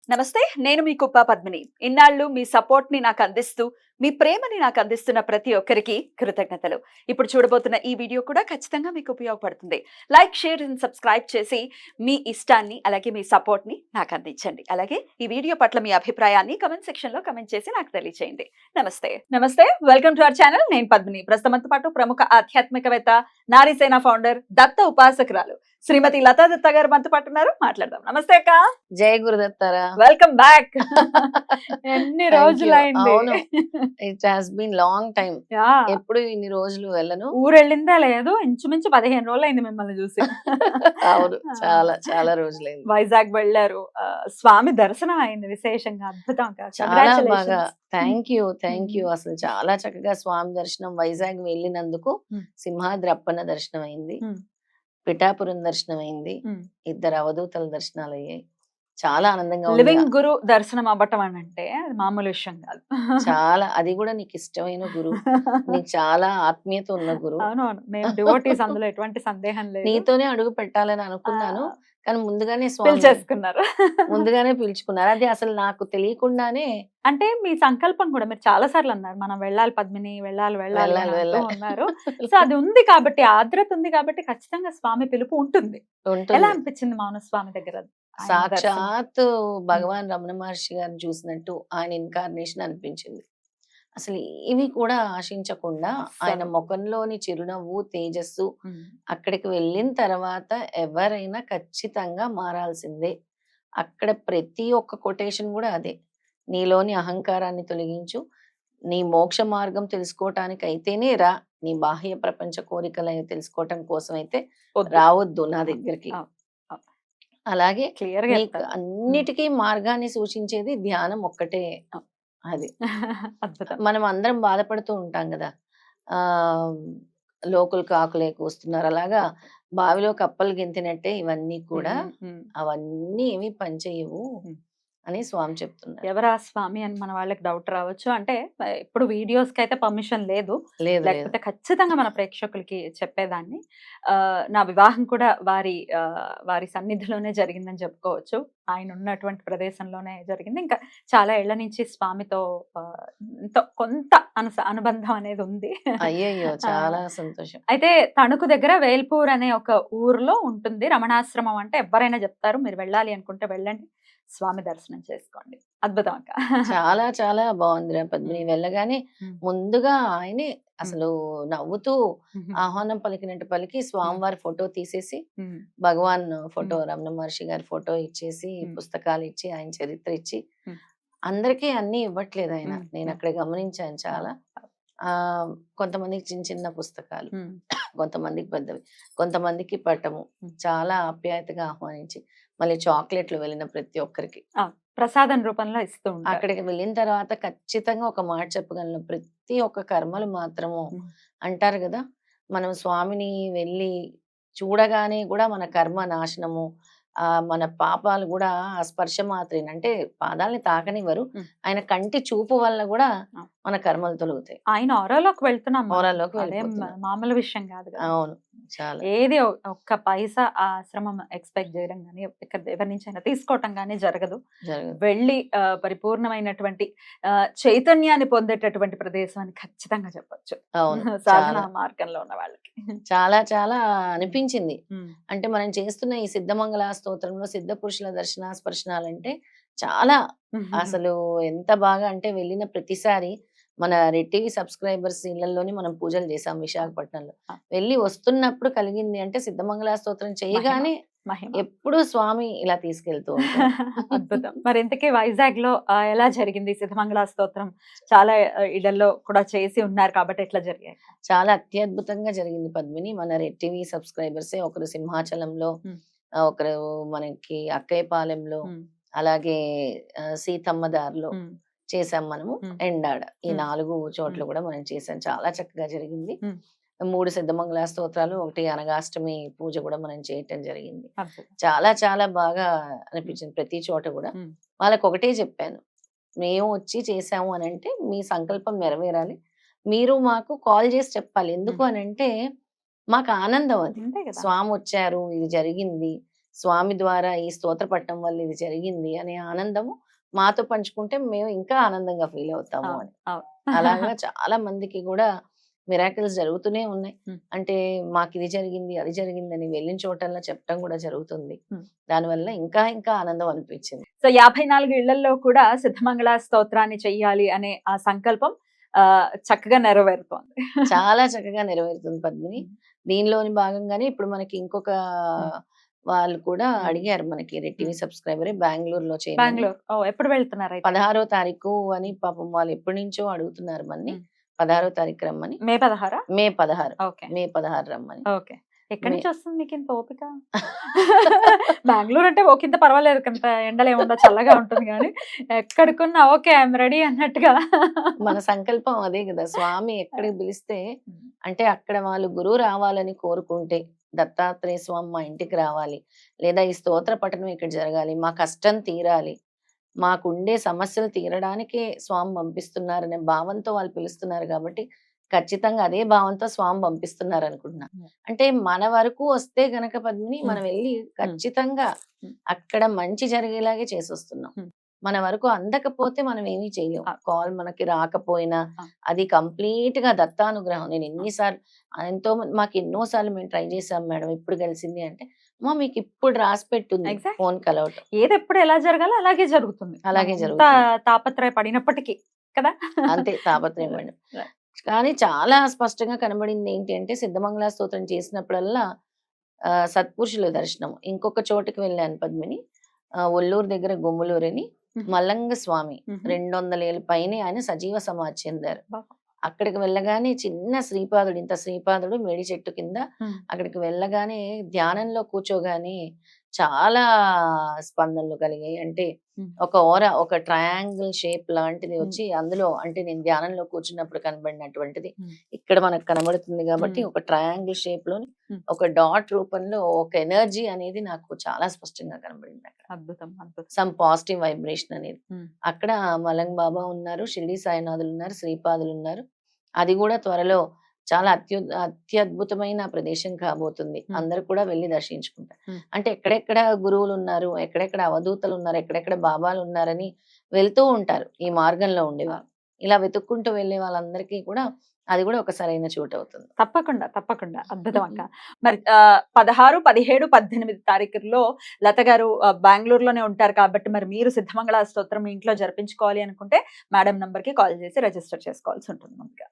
నమస్తే. నేను మీ కుప్ప పద్మిని. ఇన్నాళ్ళు మీ సపోర్ట్‌ని నాకందిస్తూ, మీ ప్రేమని నాకందిస్తున్న ప్రతి ఒక్కరికి కృతజ్ఞతలు. ఇప్పుడు చూడబోతున్న ఈ వీడియో కూడా ఖచ్చితంగా మీకు ఉపయోగపడుతుంది. లైక్, షేర్ అండ్ సబ్స్క్రైబ్ చేసి మీ ఇష్టాన్ని, అలాగే మీ సపోర్ట్‌ని నాకందించండి. అలాగే ఈ వీడియో పట్ల మీ అభిప్రాయాన్ని కామెంట్ సెక్షన్‌లో కామెంట్ చేసి నాకు తెలియజేయండి. నమస్తే. నమస్తే. Welcome to our channel. నేను పద్మిని. ప్రస్తుతం మనతో పాటు ప్రముఖ ఆధ్యాత్మికవేత్త, నారీసేన ఫౌండర్, దత్త ఉపాసకురాలు శ్రీమతి లతా దత్త గారు మనతో పాటు ఉన్నారు. మాట్లాడదాం. నమస్తే అక్క. జై గురుదత్తారా. Welcome back. ఎన్ని రోజులైంది. అవును, it has been long time. ఎప్పుడు ఇన్ని రోజులు వెళ్ళను. ఊరెళ్ళిందా లేదు, ఇంచుమించు 15 రోజులు అయింది మిమ్మల్ని చూసి. అవును, చాలా చాలా రోజులైంది. వైజాగ్ వెళ్ళారు. స్వామి దర్శనం అయింది విశేషంగా, అద్భుతంగా. చాలా బాగా. Thank you. అసలు చాలా చక్కగా స్వామి దర్శనం వైజాగ్ వెళ్ళినందుకు. సింహాద్రి అప్పన్న దర్శనం అయింది, పిఠాపురం దర్శనం అయింది, ఇద్దరు అవధూతల దర్శనాలు అయ్యాయి. చాలా ఆనందంగా ఉంది. లివింగ్ గురు దర్శనం అవ్వటం అని అంటే అది మామూలు విషయం కాదు. చాలా, అది కూడా నీకు ఇష్టమైన గురు, నీకు చాలా ఆత్మీయత ఉన్న గురు. అవునవును, మేము డివోటీస్, అందులో ఎటువంటి సందేహం లేదు. నీతోనే అడుగు పెట్టాలని అనుకున్నాను, కానీ ముందుగానే స్వామి చేసుకున్నారు. ముందుగానే పిలుచుకున్నారు. అది అసలు నాకు తెలియకుండానే. అంటే మీ సంకల్పం కూడా మీరు చాలా సార్లు అన్నారు, మనం వెళ్ళాలి పద్మిని, వెళ్ళాలి ఉన్నారు. సో అది ఉంది కాబట్టి, ఆర్ద్రత ఉంది కాబట్టి ఖచ్చితంగా స్వామి పిలుపు ఉంటుంది. ఎలా అనిపించింది మౌన స్వామి దగ్గర? సాక్షాత్ భగవాన్ రమణ మహర్షి గారిని చూసినట్టు ఆయన ఇన్కార్నేషన్ అనిపించింది. అసలు ఏవి కూడా ఆశించకుండా ఆయన ముఖంలోని చిరునవ్వు, తేజస్సు, అక్కడికి వెళ్ళిన తర్వాత ఎవరైనా ఖచ్చితంగా మారాల్సిందే. అక్కడ ప్రతి ఒక్క కొటేషన్ కూడా అదే, నీలోని అహంకారాన్ని తొలగించు, నీ మోక్ష మార్గం తెలుసుకోవటానికి అయితేనే రా, నీ బాహ్య ప్రపంచ కోరికలు తెలుసుకోవటం కోసం అయితే రావద్దు నా దగ్గరికి. అలాగే నీకు అన్నిటికీ మార్గాన్ని సూచించేది ధ్యానం ఒక్కటే. అది మనం అందరం బాధపడుతూ ఉంటాం కదా, లోకులు కాకులే కూస్తున్నారు, అలాగా బావిలో కప్పలు గెంతినట్టే ఇవన్నీ కూడా. అవన్నీ ఏమి పనిచేయవు అని స్వామి చెప్తున్నారు. ఎవరా స్వామి అని మన వాళ్ళకి డౌట్ రావచ్చు. అంటే ఇప్పుడు వీడియోస్ కి అయితే పర్మిషన్ లేదు, లేకపోతే ఖచ్చితంగా మన ప్రేక్షకులకి చెప్పేదాన్ని. నా వివాహం కూడా వారి సన్నిధిలోనే జరిగిందని చెప్పుకోవచ్చు. ఆయన ఉన్నటువంటి ప్రదేశంలోనే జరిగింది. ఇంకా చాలా ఏళ్ల నుంచి స్వామితో కొంత అనుబంధం అనేది ఉంది. అయ్యయ్యో, చాలా సంతోషం. అయితే తణుకు దగ్గర వేల్పూర్ అనే ఒక ఊర్లో ఉంటుంది రమణాశ్రమం. అంటే ఎవరైనా చెప్తారు, మీరు వెళ్ళాలి అనుకుంటే వెళ్ళండి, స్వామి దర్శనం చేసుకోండి. అద్భుతం అక్క. చాలా చాలా బాగుంది పద్మిని. వెళ్ళగానే ముందుగా ఆయనే అసలు నవ్వుతూ ఆహ్వానం పలికినట్టు పలికి స్వామివారి ఫోటో తీసేసి, భగవాన్ ఫోటో, రమణ మహర్షి గారి ఫోటో ఇచ్చేసి, పుస్తకాలు ఇచ్చి, ఆయన చరిత్ర ఇచ్చి, అందరికీ అన్ని ఇవ్వట్లేదు ఆయన. నేను అక్కడ గమనించాను చాలా. కొంతమందికి చిన్న చిన్న పుస్తకాలు, కొంతమందికి పెద్దవి, కొంతమందికి పట్టము, చాలా ఆప్యాయతగా ఆహ్వానించి, మళ్ళీ చాక్లెట్లు వెళ్ళిన ప్రతి ఒక్కరికి ప్రసాదం రూపంలో ఇస్తూ. అక్కడికి వెళ్ళిన తర్వాత ఖచ్చితంగా ఒక మాట చెప్పగలను, ప్రతి ఒక్క కర్మలు మాత్రము అంటారు కదా, మనం స్వామిని వెళ్ళి చూడగానే కూడా మన కర్మ నాశనము, మన పాపాలు కూడా ఆ స్పర్శ మాత్రం, అంటే పాదాలని తాకనివ్వరు, ఆయన కంటి చూపు వల్ల కూడా మన కర్మలు తొలుగుతాయి. ఆయన ఆరాలోకి వెళ్తున్నాం, ఆరాలోకి మామూలు విషయం కాదు. అవును, చాలా. ఏది ఒక్క పైసా ఆ ఆశ్రమం ఎక్స్పెక్ట్ చేయడం కానీ, ఎవరి నుంచి అయినా తీసుకోవటం కానీ జరగదు. వెళ్ళి పరిపూర్ణమైనటువంటి చైతన్యాన్ని పొందేటటువంటి ప్రదేశం అని ఖచ్చితంగా చెప్పొచ్చు. సాధన మార్గంలో ఉన్న వాళ్ళకి చాలా చాలా అనిపించింది. అంటే మనం చేస్తున్న ఈ సిద్ధమంగళ స్తోత్రంలో సిద్ధ పురుషుల దర్శన స్పర్శనాలంటే చాలా అసలు ఎంత బాగా అంటే, వెళ్ళిన ప్రతిసారి మన రెడ్ టీవీ సబ్స్క్రైబర్స్ ఇళ్లలోనే మనం పూజలు చేసాం విశాఖపట్నంలో. వెళ్ళి వస్తున్నప్పుడు కలిగింది అంటే, సిద్ధమంగళ స్తోత్రం చేయగానే ఎప్పుడు స్వామి ఇలా తీసుకెళ్తూ అద్భుతం. మరి ఇంతకీ వైజాగ్ లో ఎలా జరిగింది సిద్ధమంగళ స్తోత్రం? చాలా ఇళ్లలో కూడా చేసి ఉన్నారు కాబట్టి ఎట్లా జరిగాయి? చాలా అత్యద్భుతంగా జరిగింది పద్మిని. మన రెడ్ టీవీ సబ్స్క్రైబర్సే ఒకరు సింహాచలంలో, ఒకరు మనకి అక్కయ్యపాలెంలో, అలాగే సీతమ్మ దారిలో చేసాం మనము, ఎండాడ, ఈ 4 చోట్ల కూడా మనం చేసాం. చాలా చక్కగా జరిగింది. 3 సిద్ధమంగళ స్తోత్రాలు, 1 అనగాష్టమి పూజ కూడా మనం చేయటం జరిగింది. చాలా చాలా బాగా అనిపించింది. ప్రతి చోట కూడా వాళ్ళకి ఒకటే చెప్పాను, మేము వచ్చి చేసాము అని అంటే మీ సంకల్పం నెరవేరాలి, మీరు మాకు కాల్ చేసి చెప్పాలి. ఎందుకు అని అంటే మాకు ఆనందం అది, స్వామి వచ్చారు, ఇది జరిగింది, స్వామి ద్వారా ఈ స్తోత్ర పట్టం వల్ల ఇది జరిగింది అనే ఆనందము మాతో పంచుకుంటే మేము ఇంకా ఆనందంగా ఫీల్ అవుతాము అని. అలాగా చాలా మందికి కూడా మిరాకిల్స్ జరుగుతూనే ఉన్నాయి. Hmm. అంటే మాకు ఇది జరిగింది అది జరిగింది అని వెళ్ళిన చోటల్లా చెప్పడం కూడా జరుగుతుంది. Hmm. దానివల్ల ఇంకా ఇంకా ఆనందం అనిపించింది. సో 54 ఇళ్లలో కూడా సిద్ధమంగళ స్తోత్రాన్ని చెయ్యాలి అనే ఆ సంకల్పం చక్కగా నెరవేరుతోంది. చాలా చక్కగా నెరవేరుతుంది పద్మిని. దీనిలోని భాగంగానే ఇప్పుడు మనకి ఇంకొక వాళ్ళు కూడా అడిగారు, మనకి రెడ్ టీవీ సబ్స్క్రైబరే బెంగళూరులో చేయమని. బెంగళూరు ఎప్పుడు వెళ్తున్నారు? 16వ తారీఖు అని పాపం వాళ్ళు ఎప్పటి నుంచో అడుగుతున్నారు మనని. 16వ తారీఖు రమ్మని. మే 16? మే 16. ఓకే. మే 16 రమ్మని. ఓకే. ఎక్కడి నుంచి వస్తుంది మీకు ఇంత ఓపిక? బెంగళూరు అంటే ఓకింత పర్వాలేదు, కొంత ఎండలు ఏముండో చల్లగా ఉంటుంది, కానీ ఎక్కడికున్నా ఓకే ఐఎమ్ రెడీ అన్నట్టుగా. మన సంకల్పం అదే కదా, స్వామి ఎక్కడికి పిలిస్తే అంటే అక్కడ వాళ్ళు గురువు రావాలని కోరుకుంటే దత్తాత్రేయ స్వామి మా ఇంటికి రావాలి, లేదా ఈ స్తోత్ర పఠనం ఇక్కడ జరగాలి, మా కష్టం తీరాలి, మాకుండే సమస్యలు తీరడానికే స్వామి పంపిస్తున్నారనే భావంతో వాళ్ళు పిలుస్తున్నారు కాబట్టి ఖచ్చితంగా అదే భావంతో స్వామి పంపిస్తున్నారు అనుకుంటున్నా. అంటే మన వరకు వస్తే గనక పద్మిని మనం వెళ్ళి ఖచ్చితంగా అక్కడ మంచి జరిగేలాగే చేసొస్తున్నాం. మన వరకు అందకపోతే మనం ఏమీ చేయలేం. కాల్ మనకి రాకపోయినా అది కంప్లీట్ గా దత్తానుగ్రహం. నేను ఎన్నిసార్లు మాకు ఎన్నోసార్లు మేము ట్రై చేసాం మేడం, ఇప్పుడు కలిసింది అంటే అమ్మా మీకు ఇప్పుడు రాసి పెట్టుంది ఫోన్ కలవటం. ఏది ఎప్పుడు ఎలా జరగాలో అలాగే జరుగుతుంది. అలాగే జరుగుతుంది. తాపత్రయ పడినప్పటికీ కదా, అంతే తాపత్రయం పడి. కానీ చాలా స్పష్టంగా కనబడింది ఏంటి అంటే సిద్ధమంగళ స్తోత్రం చేసినప్పుడల్లా సత్పురుషుల దర్శనం. ఇంకొక చోటుకి వెళ్ళాను పద్మిని, ఒల్లూరు దగ్గర గుమ్మలూరు అని, మల్లంగ స్వామి 200 ఏళ్ళ పైనే ఆయన సజీవ సమాధి చెందారు. అక్కడికి వెళ్ళగానే చిన్న శ్రీపాదుడు, ఇంత శ్రీపాదుడు మేడి చెట్టు కింద, అక్కడికి వెళ్ళగానే ధ్యానంలో కూర్చోగానే చాలా స్పందనలు కలిగాయి. అంటే ఒక ఒక ట్రయాంగిల్ షేప్ లాంటిది వచ్చి అందులో, అంటే నేను ధ్యానంలో కూర్చున్నప్పుడు కనబడినటువంటిది ఇక్కడ మనకు కనబడుతుంది కాబట్టి ఒక ట్రయాంగిల్ షేప్ లోని ఒక డాట్ రూపంలో ఒక ఎనర్జీ అనేది నాకు చాలా స్పష్టంగా కనబడింది. అక్కడ అద్భుతం, సమ్ పాజిటివ్ వైబ్రేషన్ అనేది. అక్కడ మలంగ్ బాబా ఉన్నారు, షిరిడి సాయినాథులు ఉన్నారు, శ్రీపాదులు ఉన్నారు. అది కూడా త్వరలో చాలా అత్యద్భుతమైన ప్రదేశం కాబోతుంది. అందరు కూడా వెళ్ళి దర్శించుకుంటారు. అంటే ఎక్కడెక్కడ గురువులు ఉన్నారు, ఎక్కడెక్కడ అవధూతలు ఉన్నారు, ఎక్కడెక్కడ బాబాలు ఉన్నారని వెళ్తూ ఉంటారు ఈ మార్గంలో ఉండేవారు. ఇలా వెతుక్కుంటూ వెళ్ళే వాళ్ళందరికీ కూడా అది కూడా ఒక సరైన చోటు అవుతుంది. తప్పకుండా తప్పకుండా. అద్భుతం అక్క. మరి 16, 17, 18 తారీఖుల్లో లత గారు బెంగళూరులోనే ఉంటారు కాబట్టి మరి మీరు సిద్ధమంగళ స్తోత్రం మీ ఇంట్లో జరిపించుకోవాలి అనుకుంటే మేడం నంబర్ కి కాల్ చేసి రిజిస్టర్ చేసుకోవాల్సి ఉంటుంది ముందుగా.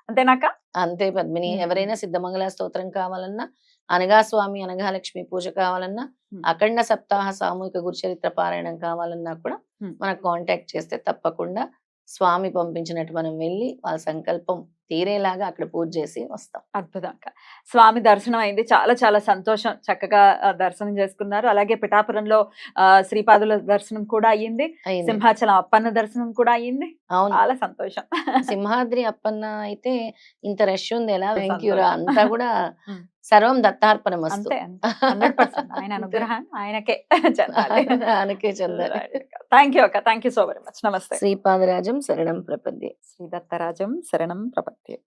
అంతేనాక? అంతే పద్మిని. ఎవరైనా సిద్ధమంగళ స్తోత్రం కావాలన్నా, అనగా స్వామి అనగా లక్ష్మి పూజ కావాలన్నా, అఖండ సప్తాహ సామూహిక గురుచరిత్ర పారాయణం కావాలన్నా కూడా మనకు కాంటాక్ట్ చేస్తే తప్పకుండా స్వామి పంపించినట్టు మనం వెళ్ళి వాళ్ళ సంకల్పం తీరేలాగా అక్కడ పూజ చేసి వస్తాం. అద్భుతంగా. స్వామి దర్శనం అయింది, చాలా చాలా సంతోషం. చక్కగా దర్శనం చేసుకున్నారు. అలాగే పిఠాపురంలో శ్రీపాదుల దర్శనం కూడా అయ్యింది, సింహాచలం అప్పన్న దర్శనం కూడా అయ్యింది. చాలా సంతోషం. సింహాద్రి అప్పన్న అయితే ఇంత రష్ ఉంది ఎలా, అంతా కూడా సర్వం దత్తార్పణం వస్తుంది. 100% ఆయన అనుగ్రహం ఆయనకే చెందాలి. ఆయనకే చెందాలి. థ్యాంక్ యూ అక్క, thank you so very much. నమస్తే. శ్రీపాదరాజం శరణం ప్రపద్యే. శ్రీ దత్తరాజం శరణం ప్రపద్యే.